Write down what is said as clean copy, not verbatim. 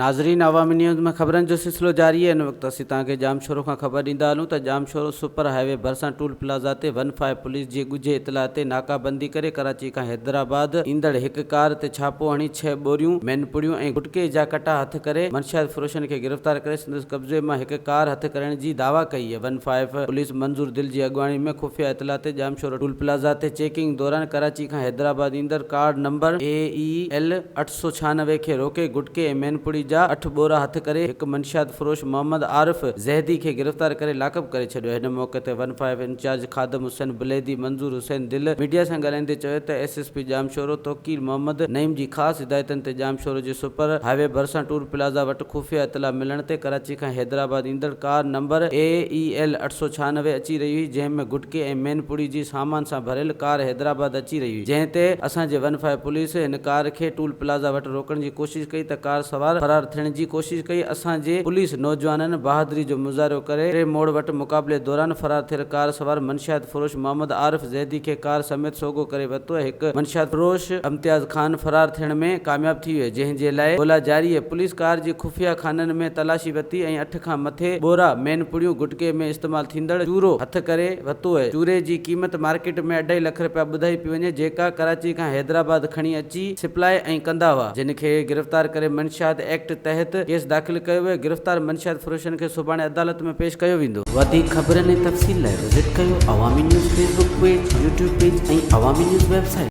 नाज़रीन, अवामी न्यूज़ में ख़बरनि जो सिलसिलो जारी है। इन वक्त असीं तव्हांखे जामशोरो खां ख़बर ॾींदा हलूं त जामशोरो सुपर हाईवे भरिसां टूल प्लाज़ा ते 15 पुलिस जी ॻुझे इतला ते नाकाबंदी करे कराची खां हैदराबाद ईंदड़ हिक कार ते छापो हणी 6 बोरियूं मैनपुड़ियूं ऐं गुटके जा कटा हथ करे मंशियात फ़रोशनि खे गिरफ़्तार करे संदसि कब्ज़े मां हिक कार हथ करण जी दावा कई है। 15 पुलिस मंजूर दिल जी अॻुवाणी में खुफ़िया इतला ते जामशोरो टूल प्लाज़ा ते चेकिंग दौरान कराची खां हैदराबाद ईंदड़ कार नंबर AEL 896 खे रोके गुटके ऐं मैनपुड़ी जा 8 बोरा हथ करे एक मंशियात फरोश मोहम्मद आरिफ ज़हदी के गिरफ्तार करे लाकअप करे छॾियो। हिन मौके ते 15 इंचार्ज खादम हुसैन बुलेदी मंजूर हुसैन दिल मीडिया सां ॻाल्हाईंदे चयो त SSP जामशोरो तोकीर मोहम्मद नईम जी ख़ासि हिदायतनि ते जामशोरो जे सुपर हाईवे भरिसां टूल प्लाज़ा वटि खुफ़िया इतला मिलण ते कराची खां हैदराबाद ईंदड़ कार नंबर AEL 896 अची रही हुई, जंहिं में गुटके ऐं मैनपुड़ी जी सामान सां भरियल कार हैदराबाद अची रही हुई। जंहिं ते असांजे 15 पुलिस हिन कार खे टूल प्लाज़ा वटि रोकण जी कोशिश कई त कार सवार फरार थियण जी कोशिश कई। असांजे पुलिस नौजवाननि बहादुरी जो मुज़ाहिरो करे टे मोड़ वटि मुक़ाबले दौरान फरार थियल कार सवार मंशियात फरोश मोहम्मद आरिफ ज़हदी खे कार समेत सोगो करे वरितो। हिक मंशियात फरोश इम्तियाज़ खान फरार थियण में कामयाब थी वियो, जंहिं जे लाइ ॻोल्हा जारी है। पुलिस कार जी खुफ़िया खाननि में तलाशी वरिती ऐं 8 खां मथे बोरा मैनपुड़ियूं गुटके में इस्तेमाल थींदड़ चूरो हथ करे वरितो है। चूरे जी क़ीमत मार्केट में 2.5 लाख रुपया ॿुधाई पई वञे, जेका कराची खां हैदराबाद खणी अची सप्लाई ऐं कंदा हुआ। जिन खे गिरफ़्तार करे मंशियात एक्ट तहत केस दाख़िल कयो वियो। गिरफ़्तार मंशियात फ़रोशनि खे सुभाणे अदालत में पेश कयो वेंदो। वधीक ख़बरनि ऐं तफ़सील लाइ विज़िट कयो अवामी news Facebook page, YouTube page ऐं अवामी न्यूज़ वेबसाइट।